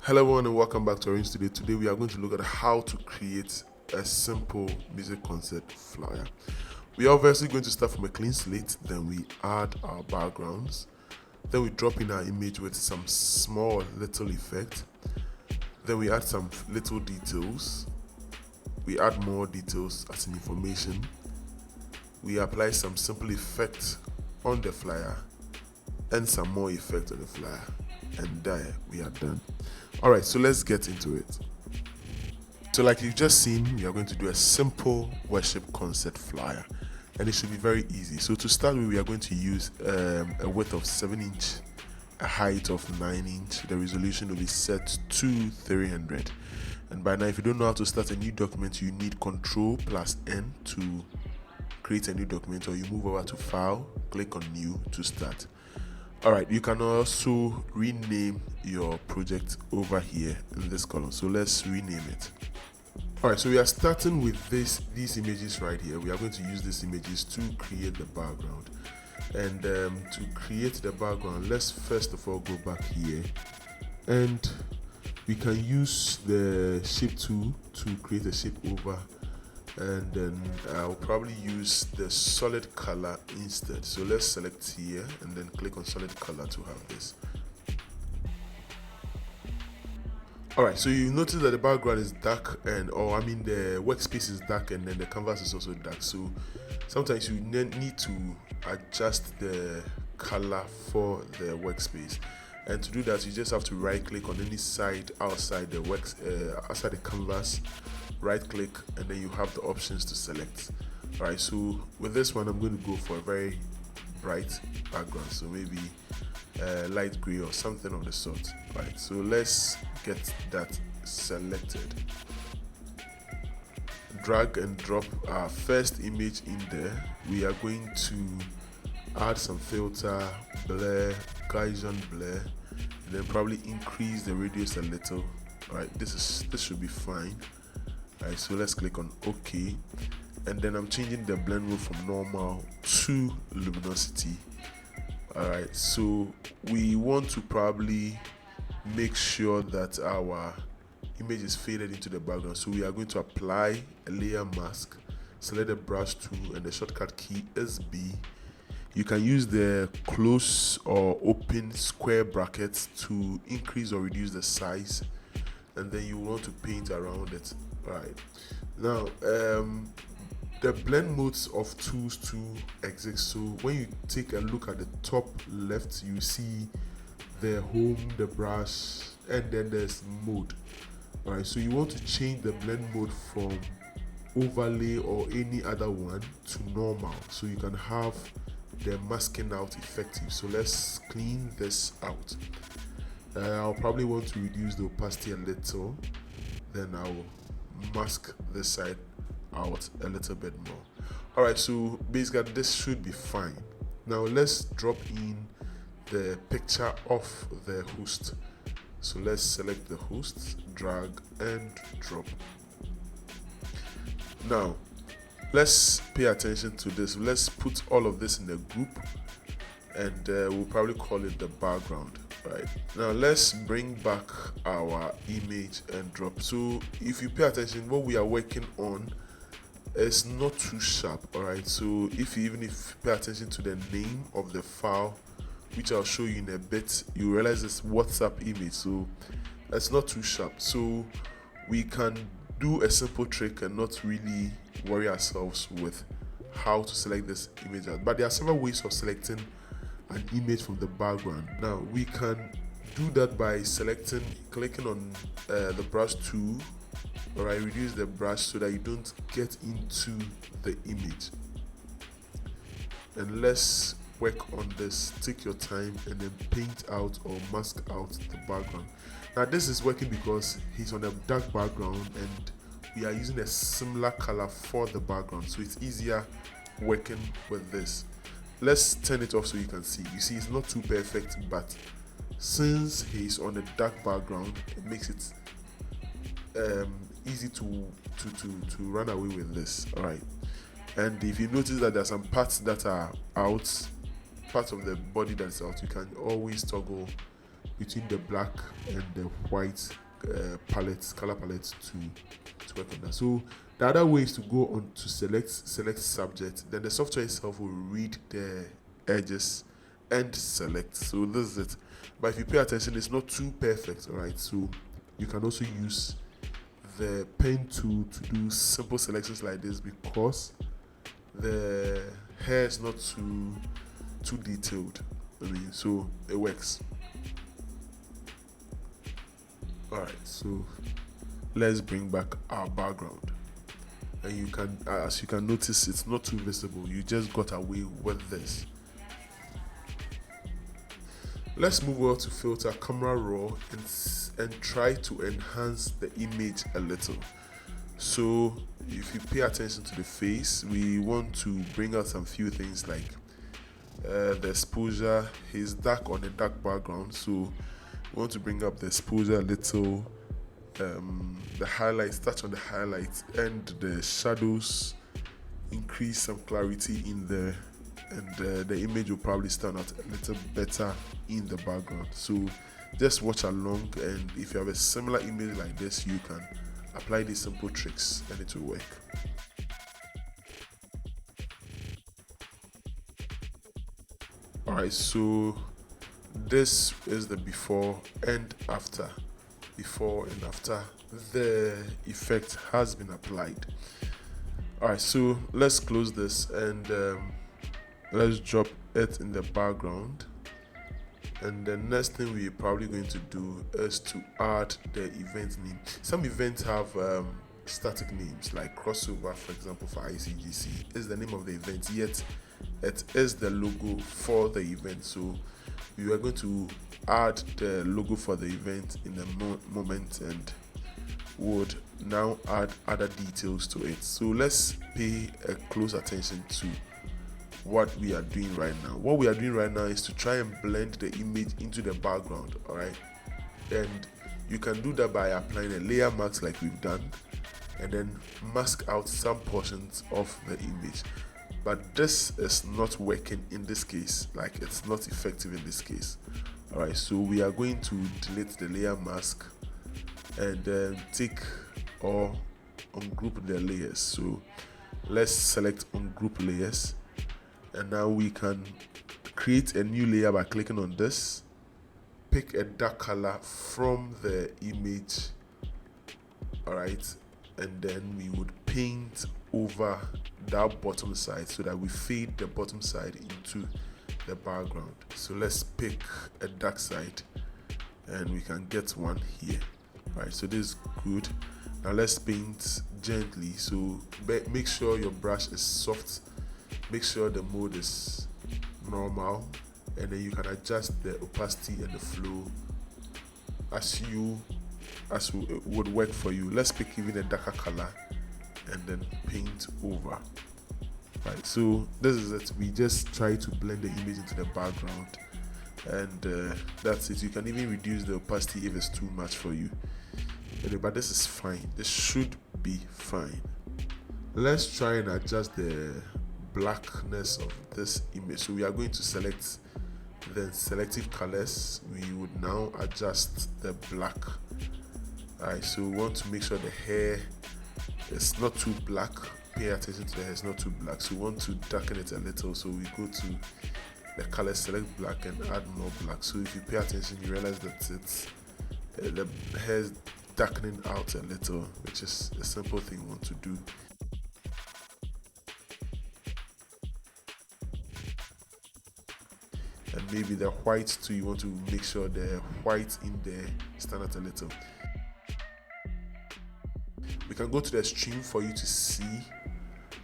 Hello everyone and welcome back to Orange Today. Today we are going to look at how to create a simple music concert flyer. We are obviously going to start from a clean slate, then we add our backgrounds, then we drop in our image with some small little effect, then we add some little details, we add more details as in information, we apply some simple effect on the flyer and some more effect on the flyer, and there we are done. Alright, so let's get into it. So like you've just seen, we are going to do a simple worship concert flyer, and it should be very easy. So to start with, we are going to use a width of 7 inch, a height of 9 inch. The resolution will be set to 300. And by now, if you don't know how to start a new document, you need Ctrl+N to create a new document, or you move over to File, click on New to start. Alright, you can also rename your project over here in this column. So let's rename it. Alright, so we are starting with these images right here. We are going to use these images to create the background. And to create the background, let's first of all go back here. And we can use the shape tool to create a shape over. And then I'll probably use the solid color instead. So let's select here and then click on solid color to have this. Alright, so you notice that the background is dark, and the workspace is dark, and then the canvas is also dark. So sometimes you need to adjust the color for the workspace. And to do that, you just have to right click on any side outside the outside the canvas, right click, and then you have the options to select. Alright, so with this one I'm going to go for a very bright background, so maybe light gray or something of the sort. Right, so let's get that selected. Drag and drop our first image in there. We are going to add some filter, blur, Gaussian blur, and then probably increase the radius a little. Alright, this should be fine. Alright, so let's click on OK, and then I'm changing the blend mode from normal to luminosity. Alright, so we want to probably make sure that our image is faded into the background. So we are going to apply a layer mask, select the brush tool, and the shortcut key is B. You can use the close or open square brackets to increase or reduce the size, and then you want to paint around it. Right now, the blend modes of tools to exist. So when you take a look at the top left, you see the home, the brush, and then there's mode. Alright, so you want to change the blend mode from overlay or any other one to normal, so you can have the masking out effective. So let's clean this out. I'll probably want to reduce the opacity a little, then I'll mask this side out a little bit more. Alright, so basically this should be fine. Now let's drop in the picture of the host. So let's select the host, drag and drop. Now let's pay attention to this. Let's put all of this in a group, and we'll probably call it the background. Right, now let's bring back our image and drop. So if you pay attention, what we are working on is not too sharp. Alright, so if you pay attention to the name of the file, which I'll show you in a bit, you realize it's WhatsApp image, so that's not too sharp. So we can do a simple trick and not really worry ourselves with how to select this image out. But there are several ways of selecting an image from the background. Now we can do that by clicking on the brush tool. Alright, reduce the brush so that you don't get into the image. And let's work on this. Take your time and then paint out or mask out the background. Now this is working because he's on a dark background and we are using a similar color for the background, so it's easier working with this. Let's turn it off so you can see. You see, it's not too perfect, but since he's on a dark background, it makes it easy to run away with this. Alright, and if you notice that there are some parts that are out, part of the body that's out, you can always toggle between the black and the white color palette to work on that. So the other way is to go on to select subject, then the software itself will read the edges and select. So this is it. But if you pay attention, it's not too perfect, all right? So you can also use the pen tool to do simple selections like this, because the hair is not too detailed. I mean, so it works. All right, so let's bring back our background, and you can, as you can notice, it's not too visible. You just got away with this. Let's move on to filter camera raw and try to enhance the image a little. So if you pay attention to the face, we want to bring out some few things like the exposure. He's dark on a dark background, so we want to bring up the exposure a little, the highlights, touch on the highlights, and the shadows, increase some clarity in there, and the image will probably stand out a little better in the background. So just watch along, and if you have a similar image like this, you can apply these simple tricks and it will work. Alright, so this is the before and after. Before and after the effect has been applied. Alright, so let's close this and let's drop it in the background. And the next thing we're probably going to do is to add the event name. Some events have static names, like crossover, for example, for ICGC is the name of the event, yet it is the logo for the event. So we are going to add the logo for the event in a moment, and would now add other details to it. So let's pay a close attention to what we are doing right now. What we are doing right now is to try and blend the image into the background, all right? And you can do that by applying a layer mask like we've done, and then mask out some portions of the image. But this is not working in this case, like it's not effective in this case. All right, so we are going to delete the layer mask and then take or ungroup the layers. So let's select ungroup layers, and now we can create a new layer by clicking on this, pick a dark color from the image, all right, and then we would paint over that bottom side so that we fade the bottom side into the background. So let's pick a dark side, and we can get one here. All right, so this is good. Now let's paint gently. So make sure your brush is soft, make sure the mode is normal, and then you can adjust the opacity and the flow as would work for you. Let's pick even a darker color and then paint over. Right, so this is it. We just try to blend the image into the background, and that's it. You can even reduce the opacity if it's too much for you, but this is fine. This should be fine. Let's try and adjust the blackness of this image. So we are going to select the selective colors. We would now adjust the black. Alright, so we want to make sure the hair is not too black. Pay attention to the hair, it's not too black. So we want to darken it a little. So we go to the color, select black, and add more black. So if you pay attention, you realize that it's the hair is darkening out a little, which is a simple thing we want to do. And maybe the white too, you want to make sure the white in there stand out a little. We can go to the extreme for you to see.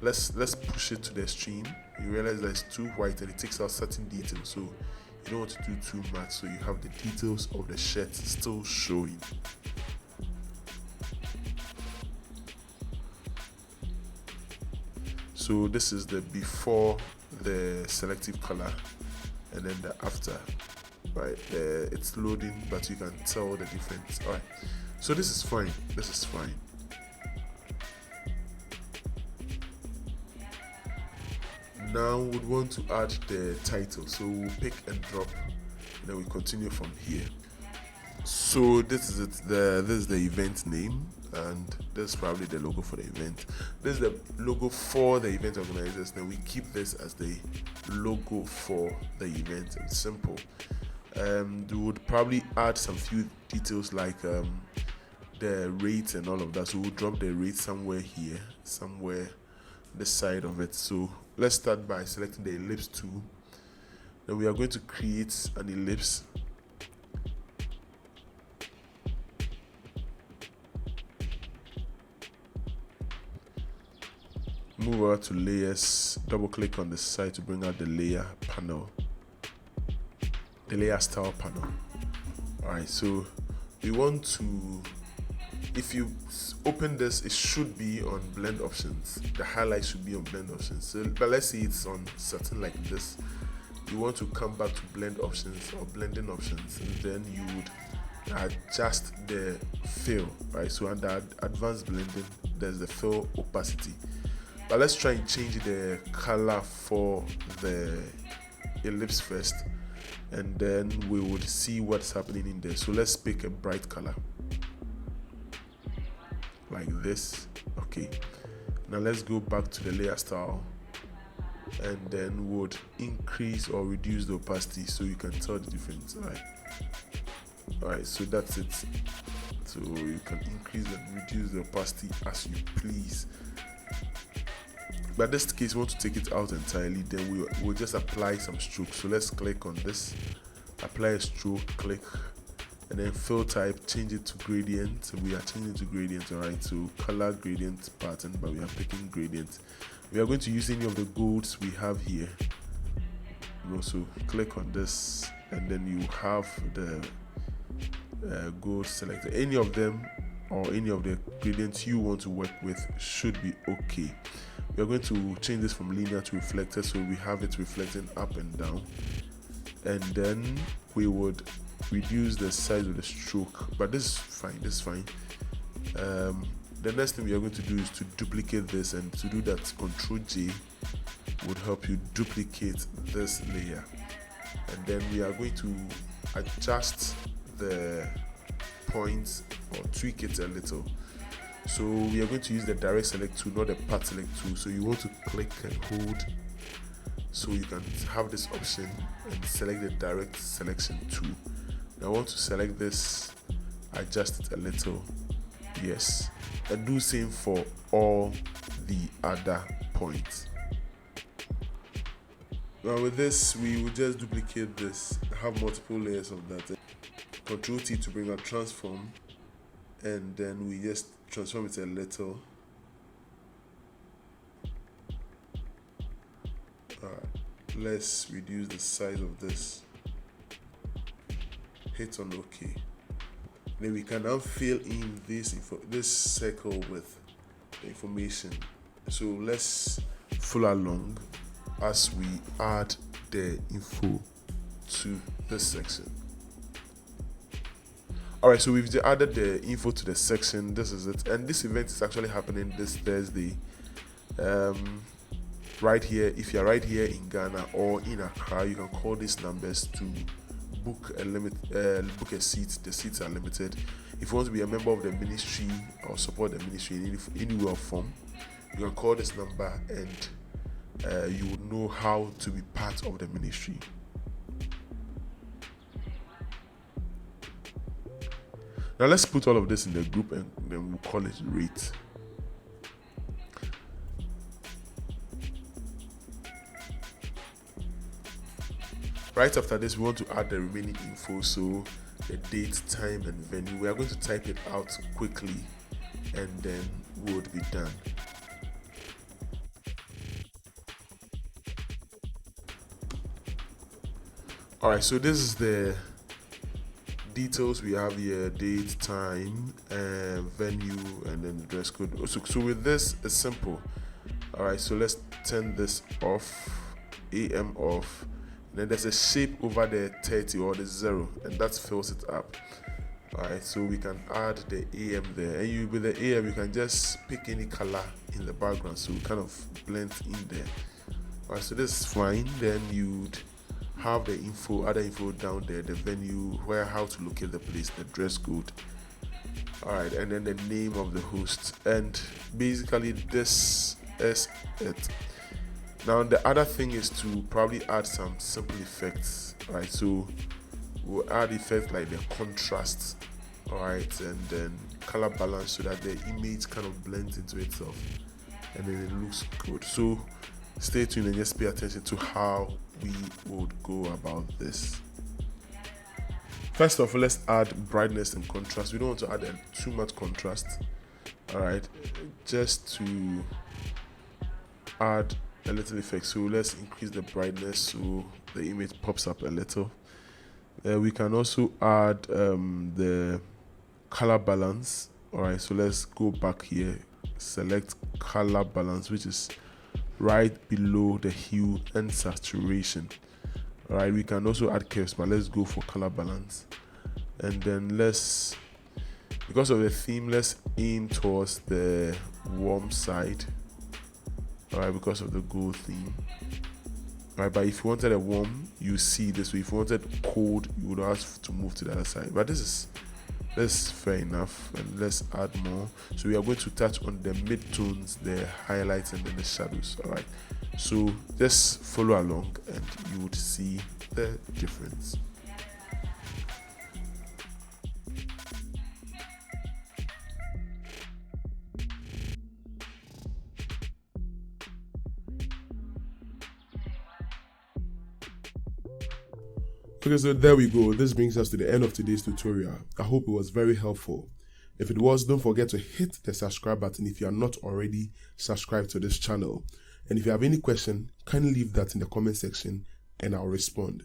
Let's push it to the extreme. You realize that it's too white and it takes out certain details, so you don't want to do too much, so you have the details of the shirt still showing. So this is the before the selective color, and then the after. Right, it's loading, but you can tell the difference. All right, so this is fine. This is fine. Now we'd want to add the title, so we'll pick and drop, and then we continue from here. So this is it. This is the event name, and this is probably the logo for the event. This is the logo for the event organizers. Then we keep this as the logo for the event. It's simple. We would probably add some few details like the rates and all of that. So we'll drop the rate somewhere here, somewhere the side of it. So let's start by selecting the ellipse tool. Then we are going to create an ellipse. Move over to layers, double click on the side to bring out the layer panel, the layer style panel. Alright, so we want to, if you open this, it should be on blend options. The highlight should be on blend options. So, but let's say it's on something like this. You want to come back to blend options or blending options, and then you would adjust the fill. Right, so under advanced blending, there's the fill opacity. But let's try and change the color for the ellipse first, and then we would see what's happening in there. So let's pick a bright color like this. Okay, now let's go back to the layer style, and then would increase or reduce the opacity so you can tell the difference. Alright, so that's it. So you can increase and reduce the opacity as you please. But in this case, we want to take it out entirely. Then we'll just apply some strokes. So let's click on this, apply a stroke, click, and then fill type, change it to gradient. So we are changing to gradient. Alright, so color gradient pattern, but we are picking gradient. We are going to use any of the golds we have here. So click on this, and then you have the gold selected. Any of them or any of the gradients you want to work with should be okay. We are going to change this from linear to reflected, so we have it reflecting up and down, and then we would reduce the size of the stroke, but this is fine. The next thing we are going to do is to duplicate this, and to do that, Ctrl J would help you duplicate this layer, and then we are going to adjust the points or tweak it a little. So we are going to use the direct select tool, not the path select tool. So you want to click and hold, so you can have this option and select the direct selection tool. Now I want to select this, adjust it a little, yes, and do same for all the other points. Now with this, we will just duplicate this, have multiple layers of that. Ctrl T to bring out transform, and then we just transform it a little. Let's reduce the size of this, hit on OK. Then we can now fill in this circle with the information. So let's follow along as we add the info to this section. Alright, so we've added the info to the section. This is it, and this event is actually happening this Thursday. Right here, if you're right here in Ghana or in Accra, you can call these numbers to book a seat. The seats are limited. If you want to be a member of the ministry or support the ministry in any way or form, you can call this number, and you will know how to be part of the ministry. Now let's put all of this in the group, and then we'll call it rate. Right after this, we want to add the remaining info, so the date, time, and venue. We are going to type it out quickly, and then we would be done. Alright, so this is the details we have here: date, time, venue, and then the dress code. So with this, it's simple. Alright, so let's turn this off, AM off. And then there's a shape over the 30 or the 0, and that fills it up. Alright, so we can add the AM there, and with the AM you can just pick any color in the background, so it kind of blends in there. Alright, so this is fine. Then you'd have the other info down there, the venue, where, how to locate the place, the dress code. All right, and then the name of the host, and basically this is it. Now the other thing is to probably add some simple effects. Right, so we'll add effects like the contrast, all right, and then color balance, so that the image kind of blends into itself and then it looks good. So stay tuned and just pay attention to how we would go about this. First of all, let's add brightness and contrast. We don't want to add too much contrast, all right, just to add a little effect. So let's increase the brightness so the image pops up a little. We can also add the color balance. All right, so let's go back here, select color balance, which is right below the hue and saturation. All right, we can also add curves, but let's go for color balance. And then let's, because of the theme, let's aim towards the warm side. All right, because of the gold theme. All right, but if you wanted a warm, you see this way. If you wanted cold, you would have to move to the other side. But this is fair enough, and let's add more. So we are going to touch on the midtones, the highlights, and then the shadows. All right, so just follow along and you would see the difference. Okay, so there we go. This brings us to the end of today's tutorial. I hope it was very helpful. If it was, don't forget to hit the subscribe button if you are not already subscribed to this channel. And if you have any question, kindly leave that in the comment section and I'll respond.